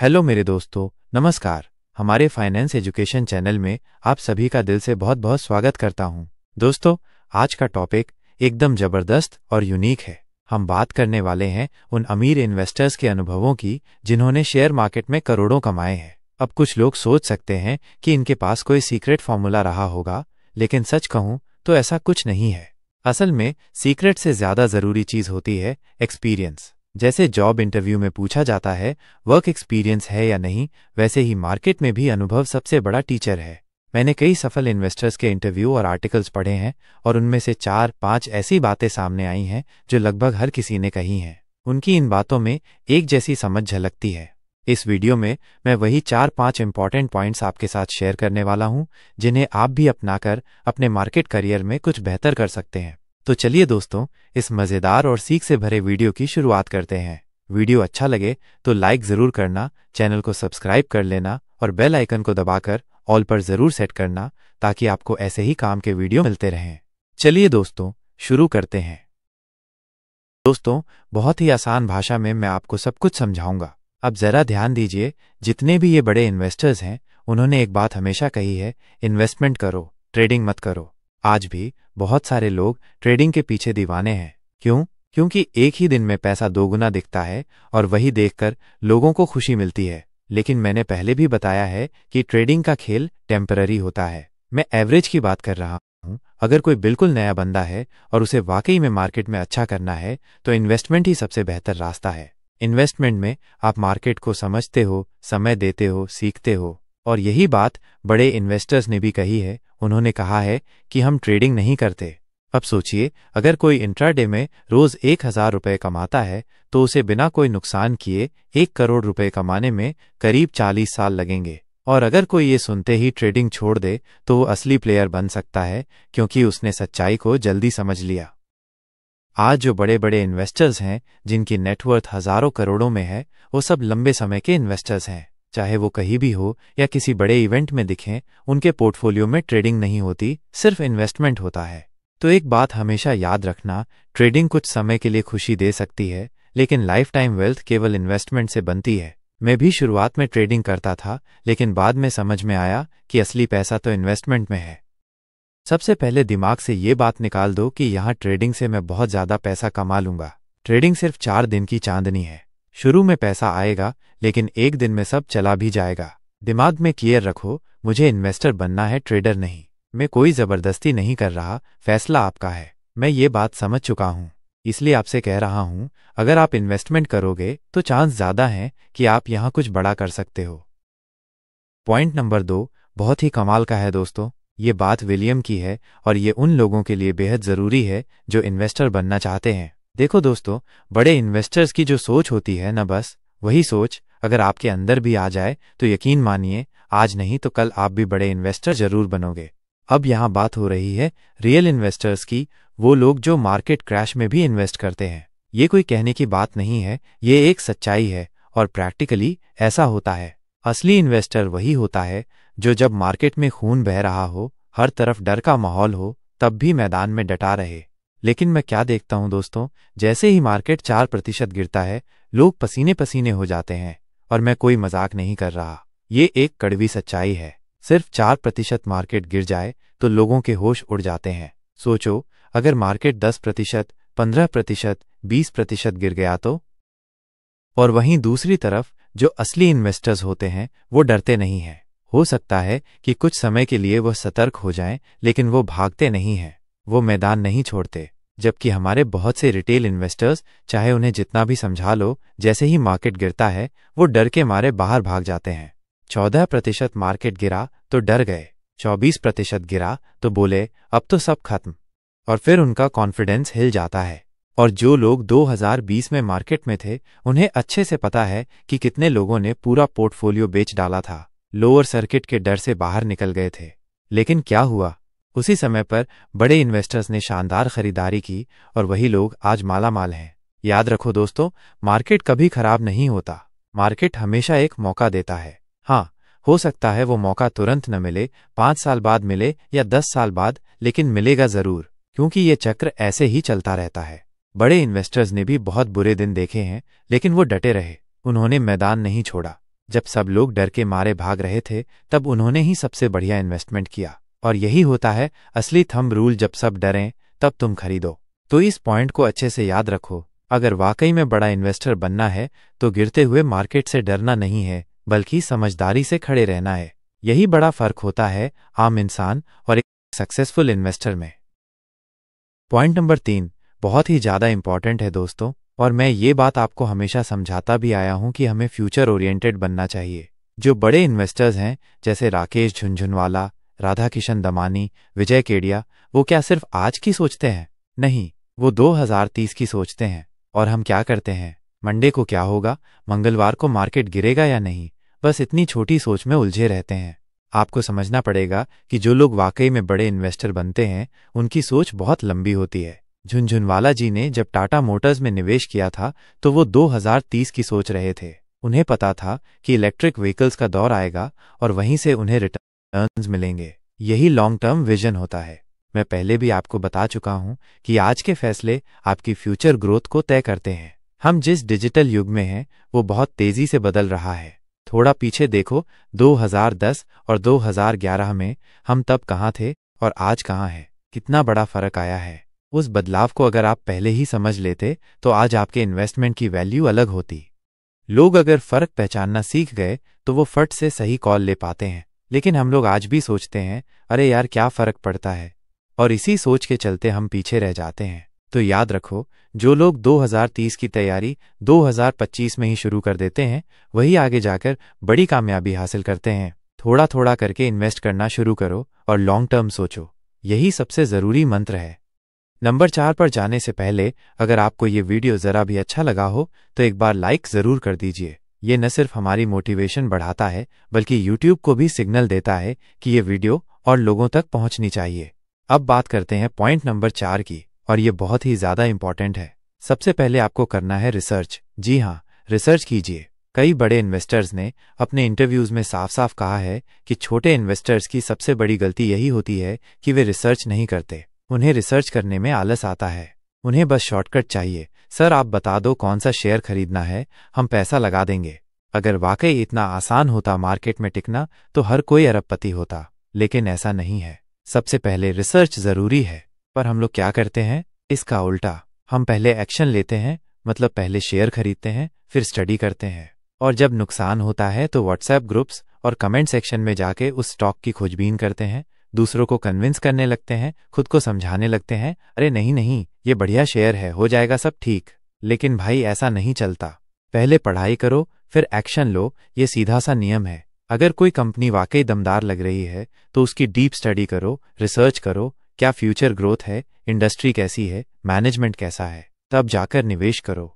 Hello मेरे दोस्तों, नमस्कार। हमारे फाइनेंस एजुकेशन चैनल में आप सभी का दिल से बहुत बहुत स्वागत करता हूं। दोस्तों, आज का टॉपिक एकदम जबरदस्त और यूनिक है। हम बात करने वाले हैं उन अमीर इन्वेस्टर्स के अनुभवों की जिन्होंने शेयर मार्केट में करोड़ों कमाए हैं। अब कुछ लोग सोच सकते हैं कि इनके पास कोई सीक्रेट फॉर्मूला रहा होगा, लेकिन सच कहूं तो ऐसा कुछ नहीं है। असल में सीक्रेट से ज्यादा जरूरी चीज होती है एक्सपीरियंस। जैसे जॉब इंटरव्यू में पूछा जाता है वर्क एक्सपीरियंस है या नहीं, वैसे ही मार्केट में भी अनुभव सबसे बड़ा टीचर है। मैंने कई सफल इन्वेस्टर्स के इंटरव्यू और आर्टिकल्स पढ़े हैं और उनमें से 4-5 ऐसी बातें सामने आई हैं जो लगभग हर किसी ने कही हैं। उनकी इन बातों में एक जैसी समझ झलकती है। इस वीडियो में मैं वही 4-5 इंपॉर्टेंट पॉइंट्स आपके साथ शेयर करने वाला हूं जिन्हें आप भी अपनाकर अपने मार्केट करियर में कुछ बेहतर कर सकते हैं। तो चलिए दोस्तों, इस मजेदार और सीख से भरे वीडियो की शुरुआत करते हैं। वीडियो अच्छा लगे तो लाइक जरूर करना, चैनल को सब्सक्राइब कर लेना और बेल आइकन को दबाकर ऑल पर जरूर सेट करना ताकि आपको ऐसे ही काम के वीडियो मिलते रहें। चलिए दोस्तों, शुरू करते हैं। दोस्तों, बहुत ही आसान भाषा में मैं आपको सब कुछ समझाऊंगा। अब जरा ध्यान दीजिए, जितने भी ये बड़े इन्वेस्टर्स हैं उन्होंने एक बात हमेशा कही है, इन्वेस्टमेंट करो, ट्रेडिंग मत करो। आज भी बहुत सारे लोग ट्रेडिंग के पीछे दीवाने हैं। क्यों? क्योंकि एक ही दिन में पैसा दोगुना दिखता है और वही देखकर लोगों को खुशी मिलती है। लेकिन मैंने पहले भी बताया है कि ट्रेडिंग का खेल टेम्पररी होता है। मैं एवरेज की बात कर रहा हूं। अगर कोई बिल्कुल नया बंदा है और उसे वाकई में मार्केट में अच्छा करना है तो इन्वेस्टमेंट ही सबसे बेहतर रास्ता है। इन्वेस्टमेंट में आप मार्केट को समझते हो, समय देते हो, सीखते हो। और यही बात बड़े इन्वेस्टर्स ने भी कही है। उन्होंने कहा है कि हम ट्रेडिंग नहीं करते। अब सोचिए, अगर कोई इंट्राडे में रोज 1,000 रुपये कमाता है तो उसे बिना कोई नुकसान किए 1 करोड़ रुपए कमाने में करीब 40 साल लगेंगे। और अगर कोई ये सुनते ही ट्रेडिंग छोड़ दे तो वो असली प्लेयर बन सकता है, क्योंकि उसने सच्चाई को जल्दी समझ लिया। आज जो बड़े बड़े इन्वेस्टर्स हैं जिनकी नेटवर्थ हजारों करोड़ों में है, वो सब लंबे समय के इन्वेस्टर्स हैं। चाहे वो कहीं भी हो या किसी बड़े इवेंट में दिखें, उनके पोर्टफोलियो में ट्रेडिंग नहीं होती, सिर्फ इन्वेस्टमेंट होता है। तो एक बात हमेशा याद रखना, ट्रेडिंग कुछ समय के लिए खुशी दे सकती है, लेकिन लाइफ टाइम वेल्थ केवल इन्वेस्टमेंट से बनती है। मैं भी शुरुआत में ट्रेडिंग करता था, लेकिन बाद में समझ में आया कि असली पैसा तो इन्वेस्टमेंट में है। सबसे पहले दिमाग से ये बात निकाल दो कि यहाँ ट्रेडिंग से मैं बहुत ज्यादा पैसा कमा लूंगा। ट्रेडिंग सिर्फ 4 दिन की चांदनी है। शुरू में पैसा आएगा, लेकिन एक दिन में सब चला भी जाएगा। दिमाग में क्लियर रखो, मुझे इन्वेस्टर बनना है, ट्रेडर नहीं। मैं कोई जबरदस्ती नहीं कर रहा, फैसला आपका है। मैं ये बात समझ चुका हूँ, इसलिए आपसे कह रहा हूँ, अगर आप इन्वेस्टमेंट करोगे तो चांस ज्यादा है कि आप यहाँ कुछ बड़ा कर सकते हो। पॉइंट नंबर 2 बहुत ही कमाल का है दोस्तों। ये बात विलियम की है और ये उन लोगों के लिए बेहद जरूरी है जो इन्वेस्टर बनना चाहते हैं। देखो दोस्तों, बड़े इन्वेस्टर्स की जो सोच होती है ना, बस वही सोच अगर आपके अंदर भी आ जाए तो यकीन मानिए, आज नहीं तो कल आप भी बड़े इन्वेस्टर जरूर बनोगे। अब यहाँ बात हो रही है रियल इन्वेस्टर्स की, वो लोग जो मार्केट क्रैश में भी इन्वेस्ट करते हैं। ये कोई कहने की बात नहीं है, ये एक सच्चाई है और प्रैक्टिकली ऐसा होता है। असली इन्वेस्टर वही होता है जो जब मार्केट में खून बह रहा हो, हर तरफ डर का माहौल हो, तब भी मैदान में डटा रहे। लेकिन मैं क्या देखता हूं दोस्तों, जैसे ही मार्केट 4% गिरता है, लोग पसीने पसीने हो जाते हैं। और मैं कोई मजाक नहीं कर रहा, ये एक कड़वी सच्चाई है। सिर्फ 4% मार्केट गिर जाए तो लोगों के होश उड़ जाते हैं। सोचो, अगर मार्केट 10%, 15%, 20% गिर गया तो? और वहीं दूसरी तरफ जो असली इन्वेस्टर्स होते हैं वो डरते नहीं हैं। हो सकता है कि कुछ समय के लिए वो सतर्क हो जाएं, लेकिन वो भागते नहीं हैं, वो मैदान नहीं छोड़ते। जबकि हमारे बहुत से रिटेल इन्वेस्टर्स, चाहे उन्हें जितना भी समझा लो, जैसे ही मार्केट गिरता है वो डर के मारे बाहर भाग जाते हैं। 14% मार्केट गिरा तो डर गए, 24% गिरा तो बोले अब तो सब खत्म, और फिर उनका कॉन्फिडेंस हिल जाता है। और जो लोग 2020 में मार्केट में थे, उन्हें अच्छे से पता है कि कितने लोगों ने पूरा पोर्टफोलियो बेच डाला था, लोअर सर्किट के डर से बाहर निकल गए थे। लेकिन क्या हुआ? उसी समय पर बड़े इन्वेस्टर्स ने शानदार खरीदारी की और वही लोग आज माला माल हैं। याद रखो दोस्तों, मार्केट कभी खराब नहीं होता, मार्केट हमेशा एक मौका देता है। हाँ, हो सकता है वो मौका तुरंत न मिले, 5 साल बाद मिले या 10 साल बाद, लेकिन मिलेगा जरूर, क्योंकि ये चक्र ऐसे ही चलता रहता है। बड़े इन्वेस्टर्स ने भी बहुत बुरे दिन देखे हैं, लेकिन वो डटे रहे, उन्होंने मैदान नहीं छोड़ा। जब सब लोग डर के मारे भाग रहे थे तब उन्होंने ही सबसे बढ़िया इन्वेस्टमेंट किया। और यही होता है असली थंब रूल, जब सब डरें तब तुम खरीदो। तो इस पॉइंट को अच्छे से याद रखो, अगर वाकई में बड़ा इन्वेस्टर बनना है तो गिरते हुए मार्केट से डरना नहीं है, बल्कि समझदारी से खड़े रहना है। यही बड़ा फर्क होता है आम इंसान और एक सक्सेसफुल इन्वेस्टर में। पॉइंट नंबर 3 बहुत ही ज़्यादा इंपॉर्टेंट है दोस्तों, और मैं ये बात आपको हमेशा समझाता भी आया हूं कि हमें फ्यूचर ओरिएंटेड बनना चाहिए। जो बड़े इन्वेस्टर्स हैं जैसे राकेश झुनझुनवाला, राधा किशन दमानी, विजय केडिया, वो क्या सिर्फ आज की सोचते हैं? नहीं, वो 2030 की सोचते हैं। और हम क्या करते हैं? मंडे को क्या होगा, मंगलवार को मार्केट गिरेगा या नहीं, बस इतनी छोटी सोच में उलझे रहते हैं। आपको समझना पड़ेगा कि जो लोग वाकई में बड़े इन्वेस्टर बनते हैं उनकी सोच बहुत लंबी होती है। झुनझुनवाला जी ने जब टाटा मोटर्स में निवेश किया था तो वो 2030 की सोच रहे थे। उन्हें पता था कि इलेक्ट्रिक व्हीकल्स का दौर आएगा और वहीं से उन्हें रिटर्न्स मिलेंगे। यही लॉन्ग टर्म विजन होता है। मैं पहले भी आपको बता चुका हूं कि आज के फैसले आपकी फ्यूचर ग्रोथ को तय करते हैं। हम जिस डिजिटल युग में हैं वो बहुत तेजी से बदल रहा है। थोड़ा पीछे देखो, 2010 और 2011 में हम तब कहाँ थे और आज कहाँ हैं? कितना बड़ा फर्क आया है। उस बदलाव को अगर आप पहले ही समझ लेते तो आज आपके इन्वेस्टमेंट की वैल्यू अलग होती। लोग अगर फर्क पहचानना सीख गए तो वो फट से सही कॉल ले पाते हैं, लेकिन हम लोग आज भी सोचते हैं अरे यार क्या फर्क पड़ता है, और इसी सोच के चलते हम पीछे रह जाते हैं। तो याद रखो, जो लोग 2030 की तैयारी 2025 में ही शुरू कर देते हैं वही आगे जाकर बड़ी कामयाबी हासिल करते हैं। थोड़ा थोड़ा करके इन्वेस्ट करना शुरू करो और लॉन्ग टर्म सोचो, यही सबसे ज़रूरी मंत्र है। नंबर 4 पर जाने से पहले अगर आपको ये वीडियो ज़रा भी अच्छा लगा हो तो एक बार लाइक ज़रूर कर दीजिए। ये न सिर्फ हमारी मोटिवेशन बढ़ाता है बल्कि यूट्यूब को भी सिग्नल देता है कि ये वीडियो और लोगों तक पहुंचनी चाहिए। अब बात करते हैं पॉइंट नंबर 4 की, और ये बहुत ही ज़्यादा इंपॉर्टेंट है। सबसे पहले आपको करना है रिसर्च। जी हाँ, रिसर्च कीजिए। कई बड़े इन्वेस्टर्स ने अपने इंटरव्यूज़ में साफ साफ कहा है कि छोटे इन्वेस्टर्स की सबसे बड़ी गलती यही होती है कि वे रिसर्च नहीं करते। उन्हें रिसर्च करने में आलस आता है। उन्हें बस शॉर्टकट चाहिए। सर आप बता दो कौन सा शेयर खरीदना है, हम पैसा लगा देंगे। अगर वाकई इतना आसान होता मार्केट में टिकना तो हर कोई अरबपति होता, लेकिन ऐसा नहीं है। सबसे पहले रिसर्च ज़रूरी है, पर हम लोग क्या करते हैं? इसका उल्टा। हम पहले एक्शन लेते हैं, मतलब पहले शेयर खरीदते हैं, फिर स्टडी करते हैं, और जब नुकसान होता है तो व्हाट्सएप ग्रुप्स और कमेंट सेक्शन में जाके उस स्टॉक की खोजबीन करते हैं, दूसरों को कन्विंस करने लगते हैं, खुद को समझाने लगते हैं अरे नहीं नहीं ये बढ़िया शेयर है, हो जाएगा सब ठीक। लेकिन भाई ऐसा नहीं चलता। पहले पढ़ाई करो फिर एक्शन लो, ये सीधा सा नियम है। अगर कोई कंपनी वाकई दमदार लग रही है तो उसकी डीप स्टडी करो, रिसर्च करो, क्या फ्यूचर ग्रोथ है, इंडस्ट्री कैसी है, मैनेजमेंट कैसा है, तब जाकर निवेश करो।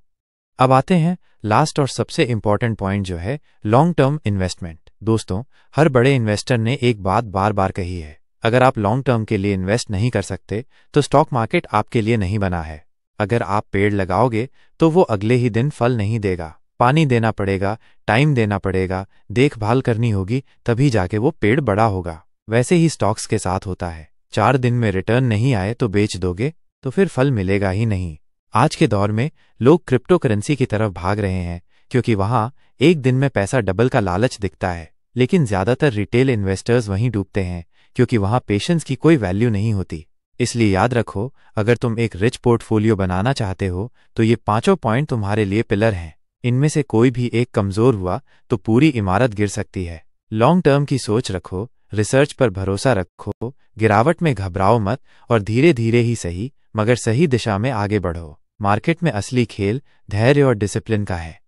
अब आते हैं लास्ट और सबसे इंपॉर्टेंट पॉइंट जो है लॉन्ग टर्म इन्वेस्टमेंट। दोस्तों, हर बड़े इन्वेस्टर ने एक बात बार बार कही है, अगर आप लॉन्ग टर्म के लिए इन्वेस्ट नहीं कर सकते तो स्टॉक मार्केट आपके लिए नहीं बना है। अगर आप पेड़ लगाओगे तो वो अगले ही दिन फल नहीं देगा, पानी देना पड़ेगा, टाइम देना पड़ेगा, देखभाल करनी होगी, तभी जाके वो पेड़ बड़ा होगा। वैसे ही स्टॉक्स के साथ होता है, 4 दिन में रिटर्न नहीं आए तो बेच दोगे तो फिर फल मिलेगा ही नहीं। आज के दौर में लोग क्रिप्टो करेंसी की तरफ भाग रहे हैं क्योंकि वहां एक दिन में पैसा डबल का लालच दिखता है, लेकिन ज्यादातर रिटेल इन्वेस्टर्स वहीं डूबते हैं क्योंकि वहां पेशेंस की कोई वैल्यू नहीं होती। इसलिए याद रखो, अगर तुम एक रिच पोर्टफोलियो बनाना चाहते हो तो ये 5 पॉइंट तुम्हारे लिए पिलर हैं। इनमें से कोई भी एक कमजोर हुआ तो पूरी इमारत गिर सकती है। लॉन्ग टर्म की सोच रखो, रिसर्च पर भरोसा रखो, गिरावट में घबराओ मत, और धीरे धीरे ही सही मगर सही दिशा में आगे बढ़ो। मार्केट में असली खेल धैर्य और डिसिप्लिन का है।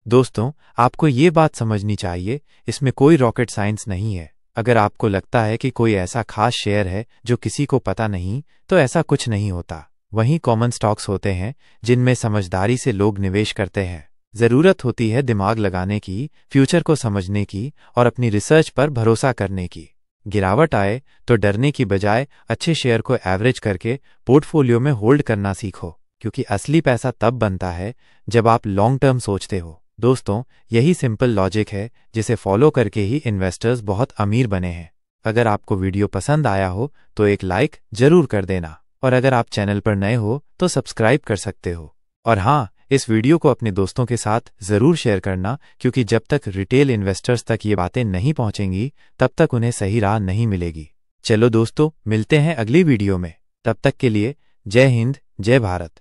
दोस्तों, आपको ये बात समझनी चाहिए, इसमें कोई रॉकेट साइंस नहीं है। अगर आपको लगता है कि कोई ऐसा खास शेयर है जो किसी को पता नहीं, तो ऐसा कुछ नहीं होता। वहीं कॉमन स्टॉक्स होते हैं जिनमें समझदारी से लोग निवेश करते हैं। जरूरत होती है दिमाग लगाने की, फ्यूचर को समझने की और अपनी रिसर्च पर भरोसा करने की। गिरावट आए तो डरने की बजाय अच्छे शेयर को एवरेज करके पोर्टफोलियो में होल्ड करना सीखो, क्योंकि असली पैसा तब बनता है जब आप लॉन्ग टर्म सोचते हो। दोस्तों, यही सिंपल लॉजिक है जिसे फॉलो करके ही इन्वेस्टर्स बहुत अमीर बने हैं। अगर आपको वीडियो पसंद आया हो तो एक लाइक जरूर कर देना, और अगर आप चैनल पर नए हो तो सब्सक्राइब कर सकते हो। और हाँ, इस वीडियो को अपने दोस्तों के साथ ज़रूर शेयर करना, क्योंकि जब तक रिटेल इन्वेस्टर्स तक ये बातें नहीं पहुंचेंगी तब तक उन्हें सही राह नहीं मिलेगी। चलो दोस्तों, मिलते हैं अगली वीडियो में। तब तक के लिए जय हिंद, जय भारत।